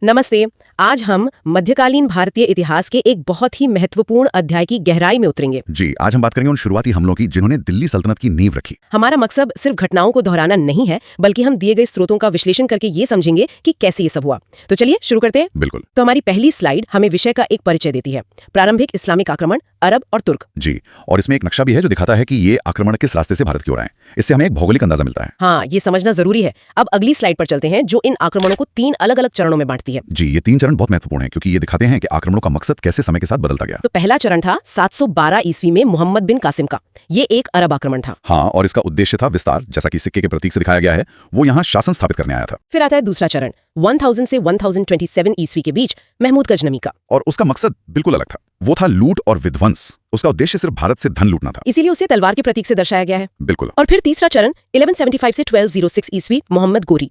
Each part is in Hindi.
नमस्ते। आज हम मध्यकालीन भारतीय इतिहास के एक बहुत ही महत्वपूर्ण अध्याय की गहराई में उतरेंगे। जी, आज हम बात करेंगे उन शुरुआती हमलों की जिन्होंने दिल्ली सल्तनत की नींव रखी। हमारा मकसद सिर्फ घटनाओं को दोहराना नहीं है, बल्कि हम दिए गए स्रोतों का विश्लेषण करके ये समझेंगे कि कैसे ये सब हुआ। तो चलिए शुरू करते हैं। बिल्कुल। तो हमारी पहली स्लाइड हमें विषय का एक परिचय देती है, प्रारंभिक इस्लामिक आक्रमण, अरब और तुर्क। जी, और इसमें एक नक्शा भी है जो दिखाता है कि ये आक्रमण किस रास्ते से भारत की ओर आए। इससे हमें एक भौगोलिक अंदाजा मिलता है। हाँ, ये समझना जरूरी है। अब अगली स्लाइड पर चलते हैं, जो इन आक्रमणों को 3 अलग-अलग चरणों में बांटती है। जी, ये 3 चरण बहुत महत्वपूर्ण है क्योंकि ये दिखाते हैं कि आक्रमणों का मकसद कैसे समय के साथ बदलता गया। तो पहला चरण था 712 ईस्वी में मोहम्मद बिन कासिम का। ये एक अरब आक्रमण था। हाँ, और इसका उद्देश्य था विस्तार, जैसा कि सिक्के के प्रतीक से दिखाया गया है। वो यहाँ शासन स्थापित करने आया था। फिर आता है दूसरा चरण 1000 से 1027 ईस्वी के बीच महमूद गजनवी का, और उसका मकसद बिल्कुल अलग था। वो था लूट और विध्वंस। उसका उद्देश्य सिर्फ भारत से धन लूटना था, इसीलिए उसे तलवार के प्रतीक से दर्शाया गया है। बिल्कुल। और फिर तीसरा चरण 1175 से 1206 ईस्वी मोहम्मद गोरी।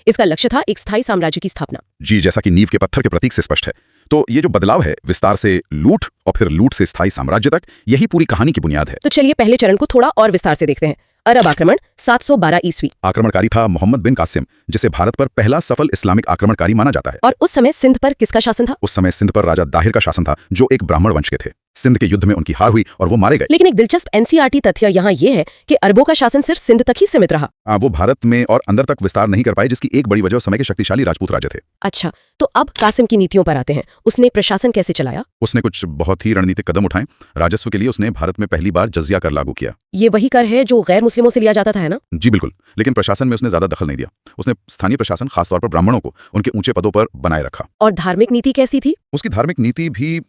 इसका लक्ष्य था एक स्थायी साम्राज्य की स्थापना। जी, जैसा कि नींव के पत्थर के प्रतीक से स्पष्ट है। तो ये जो बदलाव है, विस्तार से लूट और फिर लूट से स्थायी साम्राज्य तक, यही पूरी कहानी की बुनियाद है। तो चलिए पहले चरण को थोड़ा और विस्तार से देखते हैं। अरब आक्रमण 712 ईस्वी। आक्रमणकारी था मोहम्मद बिन कासिम, जिसे भारत पर पहला सफल इस्लामिक आक्रमणकारी माना जाता है। और उस समय सिंध पर किसका शासन था? उस समय सिंध पर राजा दाहिर का शासन था, जो एक ब्राह्मण वंश के थे। सिंध के युद्ध में उनकी हार हुई और वो मारे गए। लेकिन एक दिलचस्प एनसीईआरटी तथ्य यहाँ ये है कि अरबों का शासन सिर्फ सिंध तक ही सीमित रहा। वो भारत में और अंदर तक विस्तार नहीं कर पाए, जिसकी एक बड़ी वजह समय के शक्तिशाली राजपूत राजा थे। अच्छा, तो अब कासिम की नीतियों पर आते हैं। उसने प्रशासन कैसे चलाया? उसने कुछ बहुत ही रणनीतिक कदम उठाए। राजस्व के लिए उसने भारत में पहली बार जजिया कर लागू किया। ये वही कर है जो गैर मुस्लिमों से लिया जाता था, है ना? जी बिल्कुल, लेकिन प्रशासन में उसने ज्यादा दखल नहीं दिया। उसने स्थानीय प्रशासन, खासतौर पर ब्राह्मणों को उनके ऊंचे पदों पर बनाए रखा। और धार्मिक नीति कैसी थी? उसकी धार्मिक नीति भी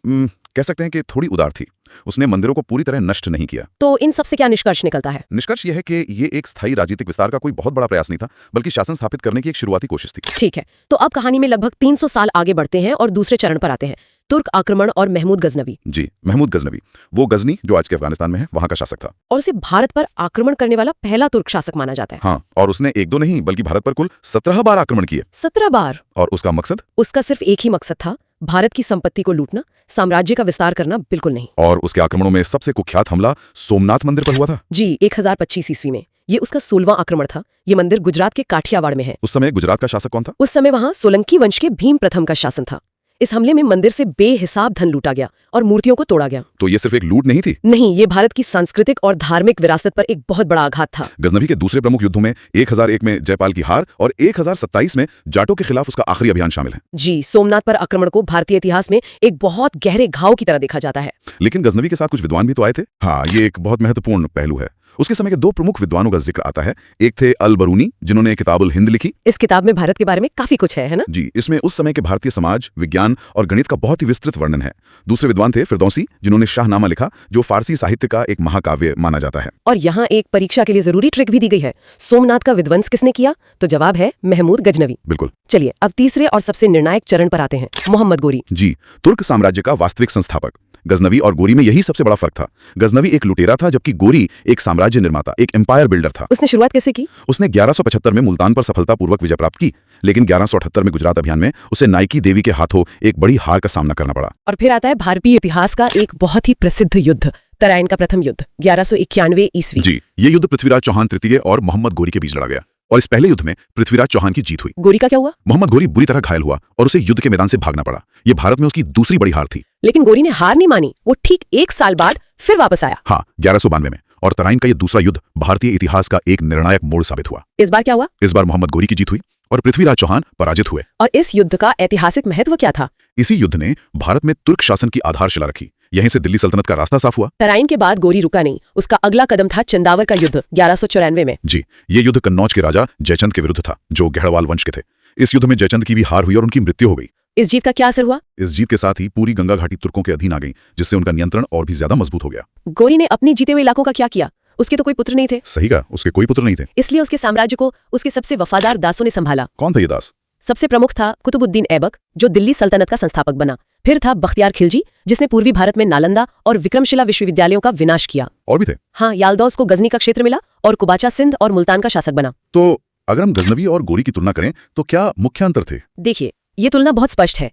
कह सकते हैं कि थोड़ी उदार थी। उसने मंदिरों को पूरी तरह नष्ट नहीं किया। तो इन सब से क्या निष्कर्ष निकलता है? निष्कर्ष यह है कि ये एक स्थायी राजनीतिक विस्तार का कोई बहुत बड़ा प्रयास नहीं था, बल्कि शासन स्थापित करने की एक शुरुआती कोशिश थी। ठीक है, तो अब कहानी में लगभग 300 साल आगे बढ़ते हैं और दूसरे चरण पर आते हैं, तुर्क आक्रमण और महमूद गजनवी। जी, महमूद गजनवी, वो गजनी जो आज के अफगानिस्तान में है, वहां का शासक था। और उसे भारत पर आक्रमण करने वाला पहला तुर्क शासक माना जाता है। हाँ, और उसने एक दो नहीं बल्कि भारत पर कुल 17 बार आक्रमण किए। 17 बार? और उसका मकसद? उसका सिर्फ एक ही मकसद था, भारत की संपत्ति को लूटना, साम्राज्य का विस्तार करना बिल्कुल नहीं। और उसके आक्रमणों में सबसे कुख्यात हमला सोमनाथ मंदिर पर हुआ था। जी, 1025 ईस्वी में। ये उसका 16वां आक्रमण था। ये मंदिर गुजरात के काठियावाड़ में है। उस समय गुजरात का शासक कौन था? उस समय वहां सोलंकी वंश के भीम प्रथम का शासन था। इस हमले में मंदिर से बेहिसाब धन लूटा गया और मूर्तियों को तोड़ा गया। तो ये सिर्फ एक लूट नहीं थी? नहीं, ये भारत की सांस्कृतिक और धार्मिक विरासत पर एक बहुत बड़ा आघात था। गजनवी के दूसरे प्रमुख युद्धों में 1001 में जयपाल की हार और 1027 में जाटों के खिलाफ उसका आखिरी अभियान शामिल है। जी, सोमनाथ पर आक्रमण को भारतीय इतिहास में एक बहुत गहरे घाव की तरह देखा जाता है। लेकिन गजनवी के साथ कुछ विद्वान भी तो आए थे। हाँ, ये एक बहुत महत्वपूर्ण पहलू है। उसके समय के 2 प्रमुख विद्वानों का जिक्र आता है। एक थे अल बरूनी, जिन्होंने किताबुल हिंद लिखी। इस किताब में भारत के बारे में काफी कुछ है ना? जी, इसमें उस समय के भारतीय समाज, विज्ञान और गणित का बहुत ही विस्तृत वर्णन है। दूसरे विद्वान थे फिरदौसी, जिन्होंने शाहनामा लिखा, जो फारसी साहित्य का एक महाकाव्य माना जाता है। और यहाँ एक परीक्षा के लिए जरूरी ट्रिक भी दी गई है। सोमनाथ का विध्वंस किसने किया? तो जवाब है महमूद गजनवी। बिल्कुल। चलिए अब तीसरे और सबसे निर्णायक चरण पर आते हैं, मोहम्मद गोरी। जी, तुर्क साम्राज्य का वास्तविक संस्थापक। गजनवी और गोरी में यही सबसे बड़ा फर्क था। गजनवी एक लुटेरा था, जबकि गोरी एक साम्राज्य निर्माता, एक एम्पायर बिल्डर था। उसने शुरुआत कैसे की? उसने 1175 में मुल्तान पर सफलतापूर्वक विजय प्राप्त की, लेकिन 1178 में गुजरात अभियान में उसे नाइकी देवी के हाथों एक बड़ी हार का सामना करना पड़ा। और फिर आता है भारतीय इतिहास का एक बहुत ही प्रसिद्ध युद्ध, तराइन का प्रथम युद्ध, 1191 ईस्वी। जी, ये युद्ध पृथ्वीराज चौहान तृतीय और मोहम्मद गोरी के बीच लड़ा गया, और इस पहले युद्ध में पृथ्वीराज चौहान की जीत हुई। गोरी का क्या हुआ? मोहम्मद गोरी बुरी तरह घायल हुआ और उसे युद्ध के मैदान से भागना पड़ा। ये भारत में उसकी दूसरी बड़ी हार थी। लेकिन गोरी ने हार नहीं मानी। वो ठीक 1 साल बाद फिर वापस आया। हाँ, 1192 में। और तराइन का ये दूसरा युद्ध भारतीय इतिहास का एक निर्णायक मोड़ साबित हुआ। इस बार क्या हुआ? इस बार मोहम्मद गोरी की जीत हुई और पृथ्वीराज चौहान पराजित हुए। और इस युद्ध का ऐतिहासिक महत्व क्या था? इसी युद्ध ने भारत में तुर्क शासन की आधारशिला रखी। यहीं से दिल्ली सल्तनत का रास्ता साफ हुआ। तराइन के बाद गोरी रुका नहीं। उसका अगला कदम था चंदावर का युद्ध, 1194 में। जी, ये युद्ध कन्नौज के राजा जयचंद के विरुद्ध था, जो गढ़वाल वंश के थे। इस युद्ध में जयचंद की भी हार हुई और उनकी मृत्यु हो गई। इस जीत का क्या असर हुआ? इस जीत के साथ ही पूरी गंगा घाटी तुर्कों के अधीन आ गई, जिससे उनका नियंत्रण और भी ज्यादा मजबूत हो गया। गोरी ने अपने जीते हुए इलाकों का क्या किया? उसके तो कोई पुत्र नहीं थे। सही कहा, उसके कोई पुत्र नहीं थे। इसलिए उसके साम्राज्य को उसके सबसे वफादार दासों ने संभाला। कौन था ये दास? सबसे प्रमुख था कुतुबुद्दीन ऐबक, जो दिल्ली सल्तनत का संस्थापक बना। फिर था बख्तियार खिलजी, जिसने पूर्वी भारत में नालंदा और विक्रमशिला विश्वविद्यालयों का विनाश किया। और भी थे? हाँ, यालदौस को गजनी का क्षेत्र मिला और कुबाचा सिंध और मुल्तान का शासक बना। तो अगर हम गजनवी और गोरी की तुलना करें तो क्या मुख्य अंतर थे? देखिए, ये तुलना बहुत स्पष्ट है।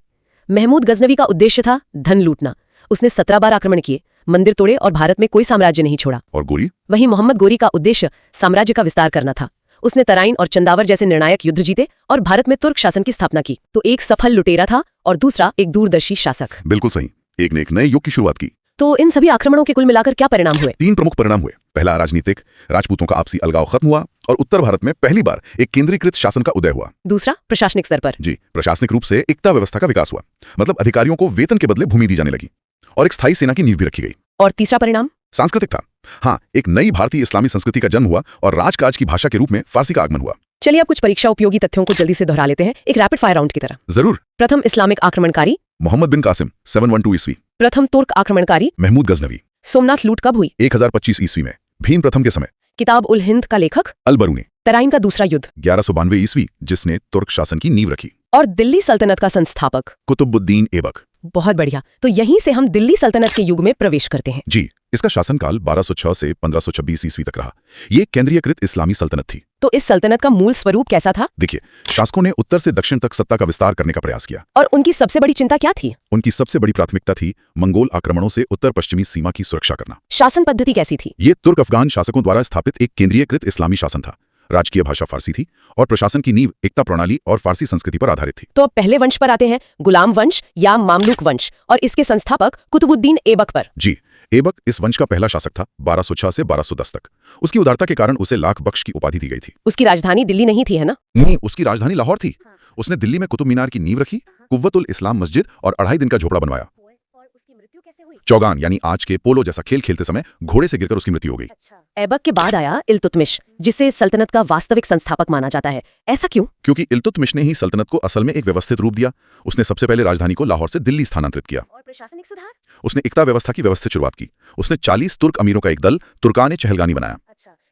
महमूद गजनवी का उद्देश्य था धन लूटना। उसने 17 बार आक्रमण किए, मंदिर तोड़े और भारत में कोई साम्राज्य नहीं छोड़ा। और गोरी? वहीं मोहम्मद गोरी का उद्देश्य साम्राज्य का विस्तार करना था। उसने तराइन और चंदावर जैसे निर्णायक युद्ध जीते और भारत में तुर्क शासन की स्थापना की। तो एक सफल लुटेरा था और दूसरा एक दूरदर्शी शासक। बिल्कुल सही। एक ने एक नए युग की शुरुआत की। तो इन सभी आक्रमणों के कुल मिलाकर क्या परिणाम हुए? 3 प्रमुख परिणाम हुए। पहला, राजनीतिक, राजपूतों का आपसी अलगाव खत्म हुआ और उत्तर भारत में पहली बार एक केंद्रीकृत शासन का उदय हुआ। दूसरा, प्रशासनिक स्तर पर। जी, प्रशासनिक रूप से एकता व्यवस्था का विकास हुआ, मतलब अधिकारियों को वेतन के बदले भूमि दी जाने लगी और एक स्थायी सेना की नींव भी रखी गई। और तीसरा परिणाम सांस्कृतिक था। हाँ, एक नई भारतीय इस्लामी संस्कृति का जन्म हुआ और राजकाज की भाषा के रूप में फारसी का आगमन हुआ। चलिए अब कुछ परीक्षा उपयोगी तथ्यों को जल्दी से दोहरा लेते हैं, एक रैपिड फायर राउंड की तरह। जरूर। प्रथम इस्लामिक आक्रमणकारी मोहम्मद बिन कासिम 712 ईस्वी। प्रथम तुर्क आक्रमणकारी महमूद गजनवी सोमनाथ लूट कब हुई? 1025 ईस्वी में, भीम प्रथम के समय। किताब उल हिंद का लेखक अल बरूनी तराइन का दूसरा युद्ध 1192 ईस्वी, जिसने तुर्क शासन की नींव रखी। और दिल्ली सल्तनत का संस्थापक कुतुबुद्दीन ऐबक। बहुत बढ़िया। तो यहीं से हम दिल्ली सल्तनत के युग में प्रवेश करते हैं। जी, इसका शासनकाल 1206 से 1526 ईस्वी तक रहा। ये केंद्रीयकृत इस्लामी सल्तनत थी। तो इस सल्तनत का मूल स्वरूप कैसा था? देखिए, शासकों ने उत्तर से दक्षिण तक सत्ता का विस्तार करने का प्रयास किया। और उनकी सबसे बड़ी चिंता क्या थी? उनकी सबसे बड़ी प्राथमिकता थी मंगोल आक्रमणों से उत्तर पश्चिमी सीमा की सुरक्षा करना। शासन पद्धति कैसी थी? ये तुर्क अफगान शासकों द्वारा स्थापित एक केंद्रीयकृत इस्लामी शासन था। राजकीय भाषा फारसी थी और प्रशासन की नींव एकता प्रणाली और फारसी संस्कृति पर आधारित थी। तो अब पहले वंश पर आते हैं, गुलाम वंश या मामलुक वंश, और इसके संस्थापक कुतुबुद्दीन ऐबक पर। जी, ऐबक इस वंश का पहला शासक था 1206 से 1210 तक। उसकी उदारता के कारण उसे लाख बख्श की उपाधि दी गई थी। उसकी राजधानी दिल्ली नहीं थी, है ना? नहीं, उसकी राजधानी लाहौर थी। उसने दिल्ली में कुतुब मीनार की नींव रखी, कुव्वतुल इस्लाम मस्जिद और 2.5 दिन का झोपड़ा बनवाया। चौगान यानी आज के पोलो जैसा खेल खेलते समय घोड़े से गिरकर उसकी मृत्यु हो गई। ऐबक के बाद आया इल्तुतमिश, जिसे सल्तनत का वास्तविक संस्थापक माना जाता है। ऐसा क्यों? क्योंकि इल्तुतमिश ने ही सल्तनत को असल में एक व्यवस्थित रूप दिया। उसने सबसे पहले राजधानी को लाहौर से दिल्ली स्थानांतरित किया। और प्रशासनिक सुधार? उसने एकता व्यवस्था की व्यवस्थित शुरुआत की। उसने 40 तुर्क अमीरों का एक दल तुर्कान चहलगानी बनाया।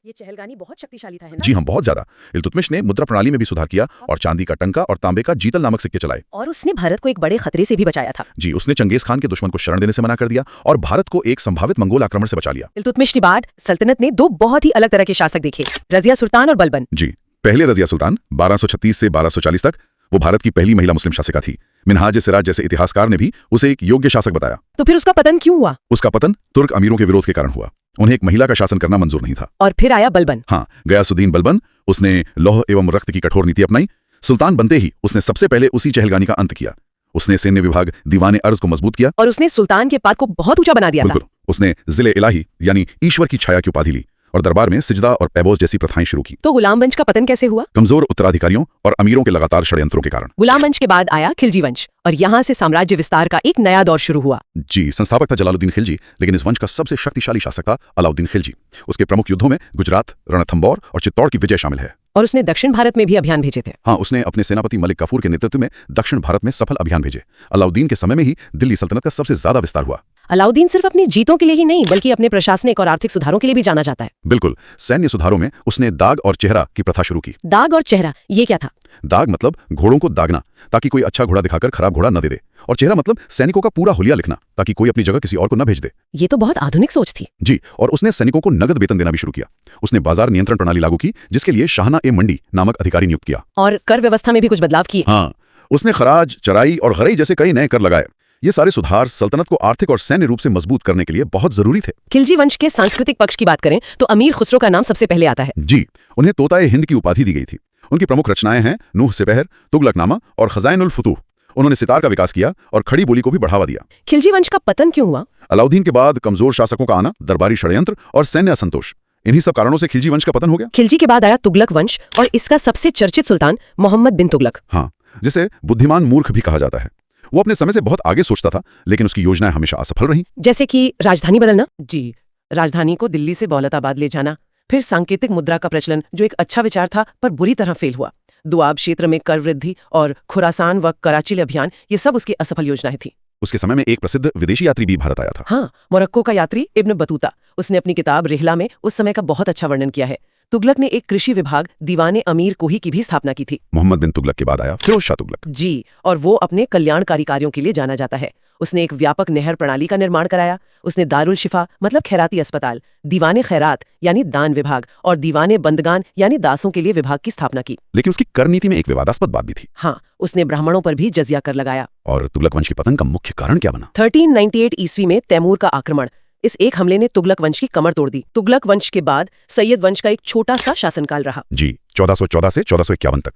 ये चहलगानी बहुत शक्तिशाली था, है ना? जी हाँ, बहुत ज्यादा। इल्तुतमिश ने मुद्रा प्रणाली में भी सुधार किया और चांदी का टंका और तांबे का जीतल नामक सिक्के चलाए। और उसने भारत को एक बड़े खतरे से भी बचाया था। जी, उसने चंगेज खान के दुश्मन को शरण देने से मना कर दिया और भारत को एक संभावित मंगोल आक्रमण से बचा लिया। इल्तुतमिश के बाद सल्तनत ने 2 बहुत ही अलग तरह के शासक देखे, रजिया सुल्तान और बलबन। जी, पहले रजिया सुल्तान 1236 से 1240 तक, वो भारत की पहली महिला मुस्लिम शासिका थी। मिनहाज सिराज जैसे इतिहासकार ने भी उसे एक योग्य शासक बताया। तो फिर उसका पतन क्यों हुआ? उसका पतन तुर्क अमीरों के विरोध के कारण हुआ। उन्हें एक महिला का शासन करना मंजूर नहीं था। और फिर आया बलबन। हाँ, गयासुद्दीन बलबन। उसने लौह एवं रक्त की कठोर नीति अपनाई। सुल्तान बनते ही उसने सबसे पहले उसी चहलगानी का अंत किया। उसने सैन्य विभाग दीवाने अर्ज को मजबूत किया और उसने सुल्तान के पद को बहुत ऊंचा बना दिया था। बिल्कुल। उसने जिले इलाही यानी ईश्वर की छाया की उपाधि ली और दरबार में सिजदा और पैबोस जैसी प्रथाएं शुरू की। तो गुलाम वंश का पतन कैसे हुआ? कमजोर उत्तराधिकारियों और अमीरों के लगातार षड्यंत्रों के कारण। गुलाम वंश के बाद आया खिलजी वंश और यहाँ से साम्राज्य विस्तार का एक नया दौर शुरू हुआ। जी, संस्थापक था जलालुद्दीन खिलजी, लेकिन इस वंश का सबसे शक्तिशाली शासक था अलाउद्दीन खिलजी। उसके प्रमुख युद्धों में गुजरात, रणथंबोर और चित्तौड़ की विजय शामिल है। और उसने दक्षिण भारत में भी अभियान भेजे थे। हाँ, उसने अपने सेनापति मलिक काफूर के नेतृत्व में दक्षिण भारत में सफल अभियान भेजे। अलाउद्दीन के समय में ही दिल्ली सल्तनत का सबसे ज्यादा विस्तार हुआ। अलाउद्दीन सिर्फ अपनी जीतों के लिए ही नहीं बल्कि अपने प्रशासनिक और आर्थिक सुधारों के लिए भी जाना जाता है। बिल्कुल। सैन्य सुधारों में उसने दाग और चेहरा की प्रथा शुरू की। दाग और चेहरा, ये क्या था? दाग मतलब घोड़ों को दागना ताकि कोई अच्छा घोड़ा दिखाकर खराब घोड़ा न दे दे, और चेहरा मतलब सैनिकों का पूरा हुलिया लिखना ताकि कोई अपनी जगह किसी और को न भेज दे। ये तो बहुत आधुनिक सोच थी। जी, और उसने सैनिकों को नगद वेतन देना भी शुरू किया। उसने बाजार नियंत्रण प्रणाली लागू की, जिसके लिए शाहना ए मंडी नामक अधिकारी नियुक्त किया। और कर व्यवस्था में भी कुछ बदलाव किए। हाँ, उसने खराज, चराई और गरई जैसे कई नए कर लगाए। ये सारे सुधार सल्तनत को आर्थिक और सैन्य रूप से मजबूत करने के लिए बहुत जरूरी थे। खिलजी वंश के सांस्कृतिक पक्ष की बात करें तो अमीर खुसरो का नाम सबसे पहले आता है। जी, उन्हें तोताए हिंद की उपाधि दी गई थी। उनकी प्रमुख रचनाएं हैं नूह सिपहर, तुगलकनामा और खजाइनुल फुतूह। उन्होंने सितार का विकास किया और खड़ी बोली को भी बढ़ावा दिया। खिलजी वंश का पतन क्यों हुआ? अलाउद्दीन के बाद कमजोर शासकों का आना, दरबारी षड्यंत्र और सैन्य असंतोष, इन्हीं सब कारणों से खिलजी वंश का पतन हो गया। खिलजी के बाद आया तुगलक वंश और इसका सबसे चर्चित सुल्तान मोहम्मद बिन तुगलक। हाँ, जिसे बुद्धिमान मूर्ख भी कहा जाता है। वो अपने समय से बहुत आगे सोचता था, लेकिन उसकी योजनाएं हमेशा असफल रहीं। जैसे कि राजधानी बदलना। जी, राजधानी को दिल्ली से दौलताबाद ले जाना, फिर सांकेतिक मुद्रा का प्रचलन जो एक अच्छा विचार था पर बुरी तरह फेल हुआ। दुआब क्षेत्र में कर वृद्धि और खुरासान व कराची अभियान, ये सब उसकी असफल योजनाएं थी। उसके समय में एक प्रसिद्ध विदेशी यात्री भी भारत आया था। हाँ, मोरक्को का यात्री इब्न बतूता। उसने अपनी किताब रिहला में उस समय का बहुत अच्छा वर्णन किया है। तुगलक ने एक कृषि विभाग दीवाने अमीर कोही की भी स्थापना की थी। मोहम्मद बिन तुगलक के बाद आया फिरोज शाह तुगलक। जी, और वो अपने कल्याणकारी कार्यों के लिए जाना जाता है। उसने एक व्यापक नहर प्रणाली का निर्माण कराया। उसने दारुल शिफा मतलब खैराती अस्पताल, दीवाने खैरात यानी दान विभाग और दीवाने बंदगान यानी दासों के लिए विभाग की स्थापना की। लेकिन उसकी कर नीति में एक विवादास्पद बात भी थी। हाँ, उसने ब्राह्मणों पर भी जजिया कर लगाया। और तुगलक वंश के पतन का मुख्य कारण क्या बना? 1398 ईस्वी में तैमूर का आक्रमण। इस एक हमले ने तुगलक वंश की कमर तोड़ दी। तुगलक वंश के बाद सैयद वंश का एक छोटा सा शासनकाल रहा। जी, 1414 से 1451 तक।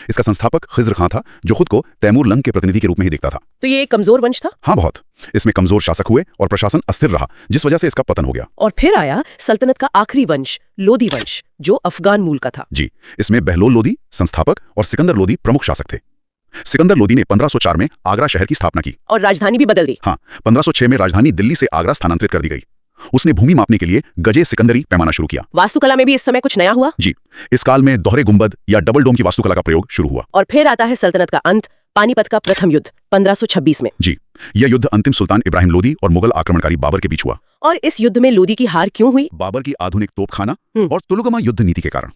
इसका संस्थापक खिज्र खां था, जो खुद को तैमूर लंग के प्रतिनिधि के रूप में ही देखता था। तो ये एक कमजोर वंश था। हाँ, बहुत। इसमें कमजोर शासक हुए और प्रशासन अस्थिर रहा, जिस वजह से इसका पतन हो गया। और फिर आया सल्तनत का आखिरी वंश, लोदी वंश, जो अफगान मूल का था। जी, इसमें बहलोल लोदी संस्थापक और सिकंदर लोदी प्रमुख शासक थे। सिकंदर लोदी ने 1504 में आगरा शहर की स्थापना की और राजधानी भी बदल दी। हाँ, 1506 में राजधानी दिल्ली से आगरा स्थानांतरित कर दी गई। उसने भूमि मापने के लिए गजे सिकंदरी पैमाना शुरू किया। वास्तुकला में भी इस समय कुछ नया हुआ। जी, इस काल में दोहरे गुंबद या डबल डोम की वास्तुकला का प्रयोग शुरू हुआ। और फिर आता है सल्तनत का अंत, पानीपत का प्रथम युद्ध 1526 में। जी, यह युद्ध अंतिम सुल्तान इब्राहिम लोदी और मुगल आक्रमणकारी बाबर के बीच हुआ। और इस युद्ध में लोदी की हार क्यों हुई? बाबर की आधुनिक तोपखाना और तुलुगमा युद्ध नीति के कारण।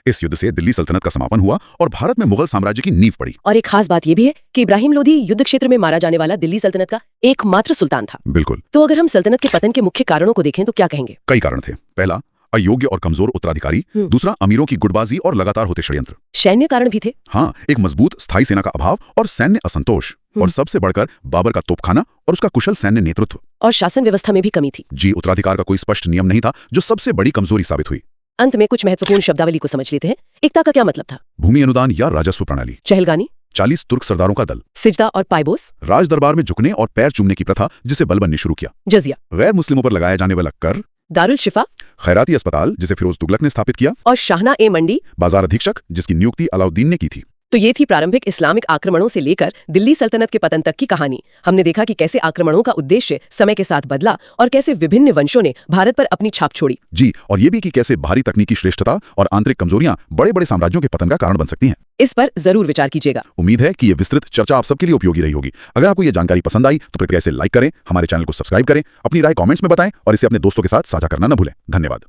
इस युद्ध से दिल्ली सल्तनत का समापन हुआ और भारत में मुगल साम्राज्य की नींव पड़ी। और एक खास बात यह भी है कि इब्राहिम लोदी युद्ध क्षेत्र में मारा जाने वाला दिल्ली सल्तनत का एकमात्र सुल्तान था। बिल्कुल। तो अगर हम सल्तनत के पतन के मुख्य कारणों को देखें तो क्या कहेंगे? कई कारण थे। पहला, अयोग्य और कमजोर उत्तराधिकारी। दूसरा, अमीरों की गुटबाजी और लगातार होते षड्यंत्र। सैन्य कारण भी थे। हाँ, एक मजबूत स्थायी सेना का अभाव और सैन्य असंतोष। और सबसे बढ़कर बाबर का तोपखाना और उसका कुशल सैन्य नेतृत्व। और शासन व्यवस्था में भी कमी थी। जी, उत्तराधिकार का कोई स्पष्ट नियम नहीं था, जो सबसे बड़ी कमजोरी साबित हुई। अंत में कुछ महत्वपूर्ण शब्दावली को समझ लेते हैं। एकता का क्या मतलब था? भूमि अनुदान या राजस्व प्रणाली। चहलगानी, 40 तुर्क सरदारों का दल। सिजदा और पायबोस, राज दरबार में झुकने और पैर चूमने की प्रथा, जिसे बलबन ने शुरू किया। जजिया, गैर मुस्लिमों पर लगाया जाने वाला कर। दारुल शिफा, खैराती अस्पताल, जिसे फिरोज तुगलक ने स्थापित किया। और शाहना ए मंडी, बाजार अधीक्षक, जिसकी नियुक्ति अलाउद्दीन ने की थी। तो ये थी प्रारंभिक इस्लामिक आक्रमणों से लेकर दिल्ली सल्तनत के पतन तक की कहानी। हमने देखा कि कैसे आक्रमणों का उद्देश्य समय के साथ बदला और कैसे विभिन्न वंशों ने भारत पर अपनी छाप छोड़ी। जी, और ये भी कि कैसे भारी तकनीकी श्रेष्ठता और आंतरिक कमजोरियां बड़े बड़े साम्राज्यों के पतन का कारण बन सकती हैं। इस पर जरूर विचार कीजिएगा। उम्मीद है कि ये विस्तृत चर्चा आप सबके लिए उपयोगी रही होगी। अगर आपको ये जानकारी पसंद आई तो कृपया इसे लाइक करें, हमारे चैनल को सब्सक्राइब करें, अपनी राय कमेंट्स में बताएं और इसे अपने दोस्तों के साथ साझा करना न भूलें। धन्यवाद।